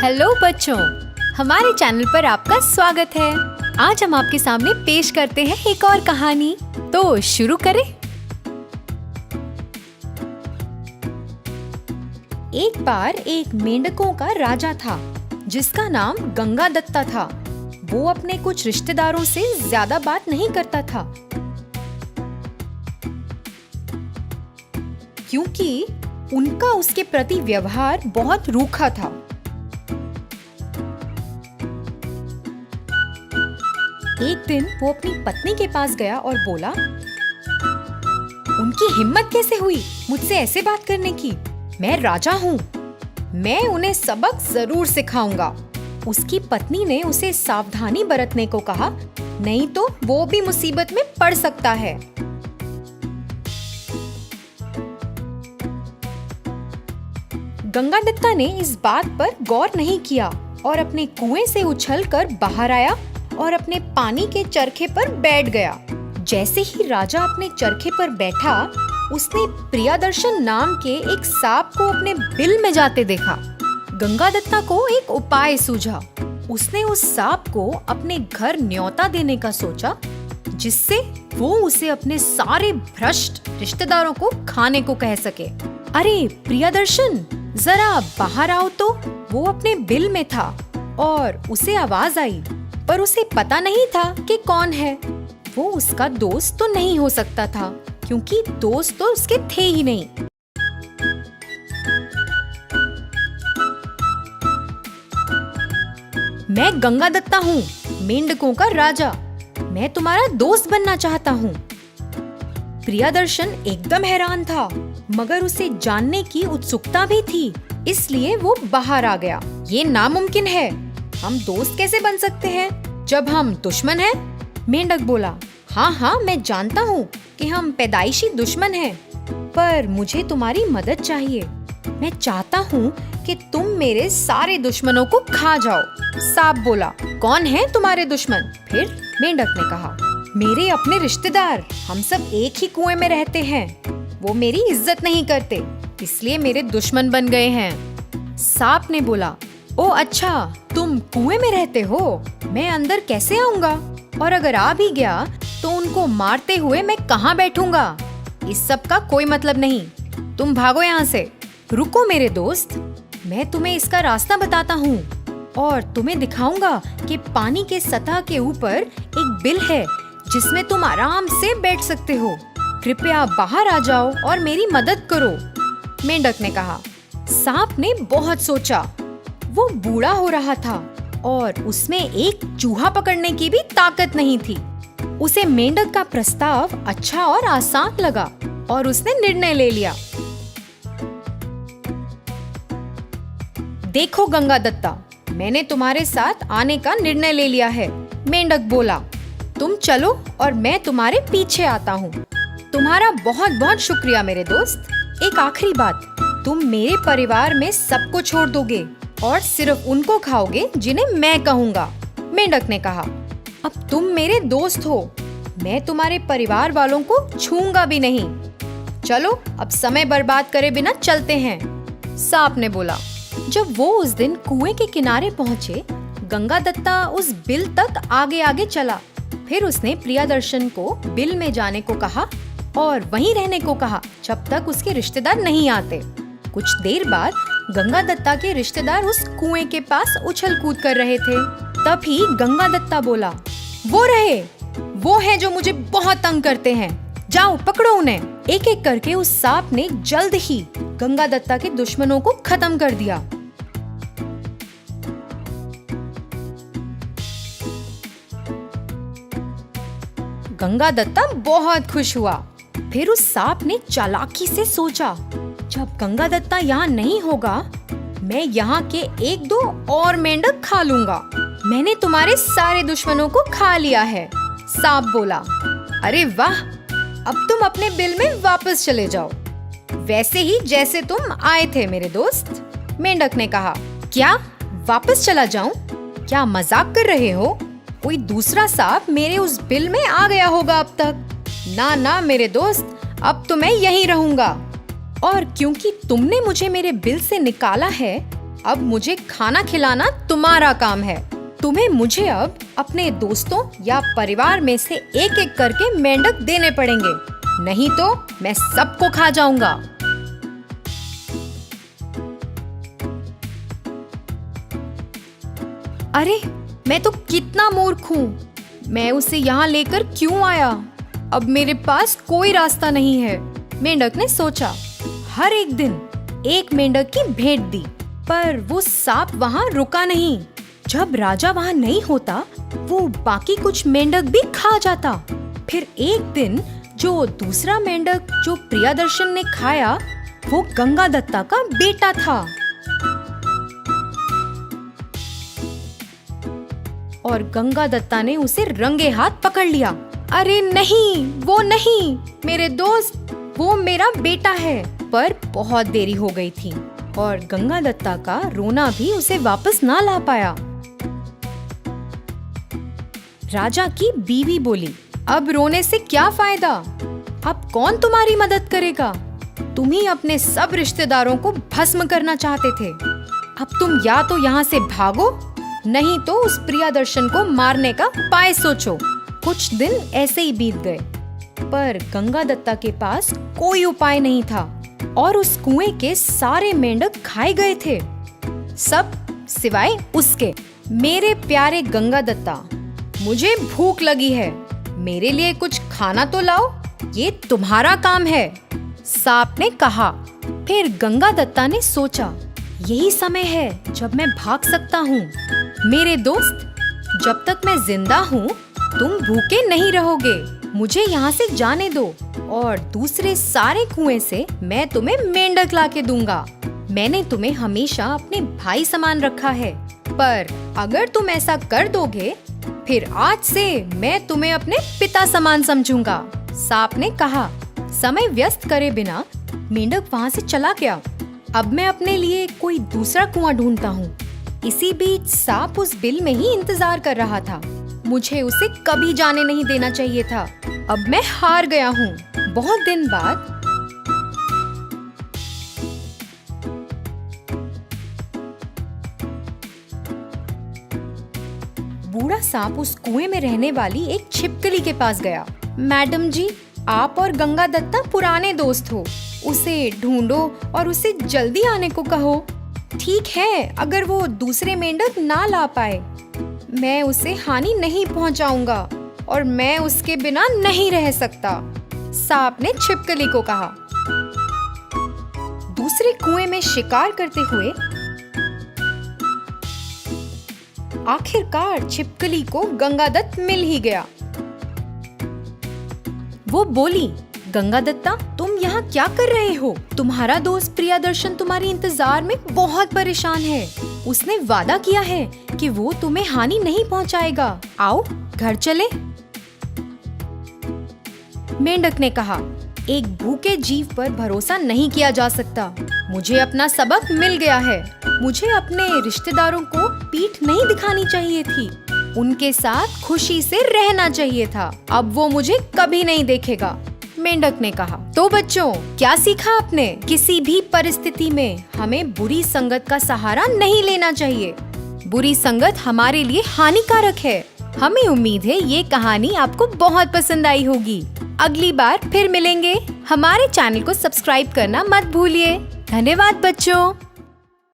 Hello बच्चों, हमारे channel पर आपका स्वागत है। आज हम आपके सामने पेश करते हैं एक और कहानी। तो शुरू करें। एक बार एक मेंढकों का राजा था जिसका नाम गंगादत्ता था। वो अपने कुछ रिश्तेदारों से ज्यादा बात नहीं करता था क्योंकि उनका उसके प्रति व्यवहार बहुत रूखा था। एक दिन वो अपनी पत्नी के पास गया और बोला, उनकी हिम्मत कैसे हुई मुझसे ऐसे बात करने की? मैं राजा हूँ, मैं उन्हें सबक जरूर सिखाऊंगा। उसकी पत्नी ने उसे सावधानी बरतने को कहा, नहीं तो वो भी मुसीबत में पड़ सकता है। गंगादत्ता ने इस बात पर गौर नहीं किया और अपने कुएं से उछलकर बाहर आया और अपने पानी के चरखे पर बैठ गया। जैसे ही राजा अपने चरखे पर बैठा, उसने प्रियदर्शन नाम के एक सांप को अपने बिल में जाते देखा। गंगादत्ता को एक उपाय सूझा। उसने उस सांप को अपने घर न्योता देने का सोचा, जिससे वो उसे अपने सारे भ्रष्ट रिश्तेदारों को खाने को कह सके। अरे प्रियदर्शन, जरा बाहर आओ तो। वो अपने बिल में था और उसे आवाज आई, पर उसे पता नहीं था कि कौन है। वो उसका दोस्त तो नहीं हो सकता था क्योंकि दोस्त तो उसके थे ही नहीं। मैं गंगादत्ता हूँ, मेंढकों का राजा। मैं तुम्हारा दोस्त बनना चाहता हूँ। प्रियदर्शन एकदम हैरान था, मगर उसे जानने की उत्सुकता भी थी, इसलिए वो बाहर आ गया। ये नामुमकिन है, हम दोस्त कैसे बन सकते हैं जब हम दुश्मन हैं? मेंढक बोला, हाँ, मैं जानता हूँ कि हम पैदाइशी दुश्मन हैं, पर मुझे तुम्हारी मदद चाहिए। मैं चाहता हूँ कि तुम मेरे सारे दुश्मनों को खा जाओ। सांप बोला, कौन है तुम्हारे दुश्मन? फिर मेंढक ने कहा, मेरे अपने रिश्तेदार। हम सब एक ही कुएं में रहते हैं। वो मेरी इज्जत नहीं करते, इसलिए मेरे दुश्मन बन गए हैं। सांप ने बोला, ओ अच्छा, तुम कुएं में रहते हो, मैं अंदर कैसे आऊंगा? और अगर आ भी गया तो उनको मारते हुए मैं कहाँ बैठूंगा? इस सब का कोई मतलब नहीं, तुम भागो यहाँ से। रुको मेरे दोस्त, मैं तुम्हें इसका रास्ता बताता हूँ और तुम्हें दिखाऊंगा कि पानी के सतह के ऊपर एक बिल है जिसमें तुम आराम से बैठ सकते हो। कृपया बाहर आ जाओ और मेरी मदद करो। मेंढक ने कहा। सांप ने बहुत सोचा। वो बूढ़ा हो रहा था और उसमें एक चूहा पकड़ने की भी ताकत नहीं थी। उसे मेंढक का प्रस्ताव अच्छा और आसान लगा और उसने निर्णय ले लिया। देखो गंगादत्ता, मैंने तुम्हारे साथ आने का निर्णय ले लिया है। मेंढक बोला, तुम चलो और मैं तुम्हारे पीछे आता हूँ। तुम्हारा बहुत बहुत शुक्रिया मेरे दोस्त। एक आखिरी बात, तुम मेरे परिवार में सबको छोड़ दोगे और सिर्फ उनको खाओगे जिन्हें मैं कहूँगा। मेंढक ने कहा, अब तुम मेरे दोस्त हो, मैं तुम्हारे परिवार वालों को छूऊंगा भी नहीं। चलो अब समय बर्बाद करे बिना चलते हैं। सांप ने बोला। जब वो उस दिन कुएं के किनारे पहुँचे, गंगादत्ता उस बिल तक आगे आगे चला। फिर उसने प्रियदर्शन को बिल में जाने को कहा और वहीं रहने को कहा जब तक उसके रिश्तेदार नहीं आते। कुछ देर बाद गंगादत्ता के रिश्तेदार उस कुएं के पास उछल कूद कर रहे थे। तभी गंगादत्ता बोला, वो रहे, वो हैं जो मुझे बहुत तंग करते हैं, जाओ पकड़ो उन्हें। एक एक करके उस सांप ने जल्द ही गंगादत्ता के दुश्मनों को खत्म कर दिया। गंगादत्ता बहुत खुश हुआ। फिर उस सांप ने चालाकी से सोचा, जब गंगादत्ता यहाँ नहीं होगा, मैं यहाँ के एक दो और मेंढक खा लूंगा। मैंने तुम्हारे सारे दुश्मनों को खा लिया है। सांप बोला, अरे वाह, अब तुम अपने बिल में वापस चले जाओ, वैसे ही जैसे तुम आए थे मेरे दोस्त। मेंढक ने कहा, क्या वापस चला जाऊं? क्या मजाक कर रहे हो? कोई दूसरा सांप मेरे उस बिल में आ गया होगा अब तक। ना मेरे दोस्त, अब तो मैं यहीं रहूंगा। और क्योंकि तुमने मुझे मेरे बिल से निकाला है, अब मुझे खाना खिलाना तुम्हारा काम है। तुम्हें मुझे अब अपने दोस्तों या परिवार में से एक एक करके मेंढक देने पड़ेंगे, नहीं तो मैं सबको खा जाऊंगा। अरे मैं तो कितना मूर्ख हूँ, मैं उसे यहाँ लेकर क्यों आया? अब मेरे पास कोई रास्ता नहीं है। मेंढक ने सोचा। हर एक दिन एक मेंढक की भेंट दी, पर वो सांप वहाँ रुका नहीं। जब राजा वहाँ नहीं होता, वो बाकी कुछ मेंढक भी खा जाता। फिर एक दिन जो दूसरा मेंढक जो प्रियदर्शन ने खाया, वो गंगादत्ता का बेटा था। और गंगादत्ता ने उसे रंगे हाथ पकड़ लिया। अरे नहीं, वो नहीं मेरे दोस्त, वो मेरा बेटा है। पर बहुत देरी हो गई थी और गंगादत्ता का रोना भी उसे वापस ना ला पाया। राजा की बीवी बोली, अब रोने से क्या फायदा? अब कौन तुम्हारी मदद करेगा? तुम ही अपने सब रिश्तेदारों को भस्म करना चाहते थे। अब तुम या तो यहाँ से भागो, नहीं तो उस प्रियदर्शन को मारने का उपाय सोचो। कुछ दिन ऐसे ही बीत गए, पर गंगादत्ता के पास कोई उपाय नहीं था और उस कुएं के सारे मेंढक खाए गए थे, सब सिवाय उसके। मेरे प्यारे गंगादत्ता, मुझे भूख लगी है, मेरे लिए कुछ खाना तो लाओ, ये तुम्हारा काम है, सांप ने कहा। फिर गंगादत्ता ने सोचा, यही समय है जब मैं भाग सकता हूँ। मेरे दोस्त, जब तक मैं जिंदा हूँ तुम भूखे नहीं रहोगे। मुझे यहाँ से जाने दो और दूसरे सारे कुएं से मैं तुम्हें मेंढक ला के दूंगा। मैंने तुम्हें हमेशा अपने भाई समान रखा है, पर अगर तुम ऐसा कर दोगे फिर आज से मैं तुम्हें अपने पिता समान समझूंगा, सांप ने कहा। समय व्यस्त करे बिना मेंढक वहाँ से चला गया। अब मैं अपने लिए कोई दूसरा कुआं ढूंढता हूँ। इसी बीच सांप उस बिल में ही इंतजार कर रहा था। मुझे उसे कभी जाने नहीं देना चाहिए था। अब मैं हार गया हूँ। बहुत दिन बाद बूढ़ा सांप उस कुएं में रहने वाली एक छिपकली के पास गया। मैडम जी, आप और गंगादत्ता पुराने दोस्त हो, उसे ढूंढो और उसे जल्दी आने को कहो। ठीक है, अगर वो दूसरे मेंढक ना ला पाए, मैं उसे हानि नहीं पहुंचाऊंगा और मैं उसके बिना नहीं रह सकता, सांप ने छिपकली को कहा। दूसरे कुएं में शिकार करते हुए आखिरकार छिपकली को गंगादत्त मिल ही गया। वो बोली, गंगादत्ता, तुम यहाँ क्या कर रहे हो? तुम्हारा दोस्त प्रियदर्शन तुम्हारे इंतजार में बहुत परेशान है। उसने वादा किया है कि वो तुम्हें हानि नहीं पहुँचाएगा। आओ घर चले। मेंढक ने कहा, एक भूखे जीव पर भरोसा नहीं किया जा सकता। मुझे अपना सबक मिल गया है। मुझे अपने रिश्तेदारों को पीठ नहीं दिखानी चाहिए थी, उनके साथ खुशी से रहना चाहिए था। अब वो मुझे कभी नहीं देखेगा, मेंढक ने कहा। तो बच्चों, क्या सीखा आपने? किसी भी परिस्थिति में हमें बुरी संगत का सहारा नहीं लेना चाहिए। बुरी संगत हमारे लिए हानिकारक है। हमें उम्मीद है ये कहानी आपको बहुत पसंद आई होगी। अगली बार फिर मिलेंगे। हमारे चैनल को सब्सक्राइब करना मत भूलिए। धन्यवाद बच्चों।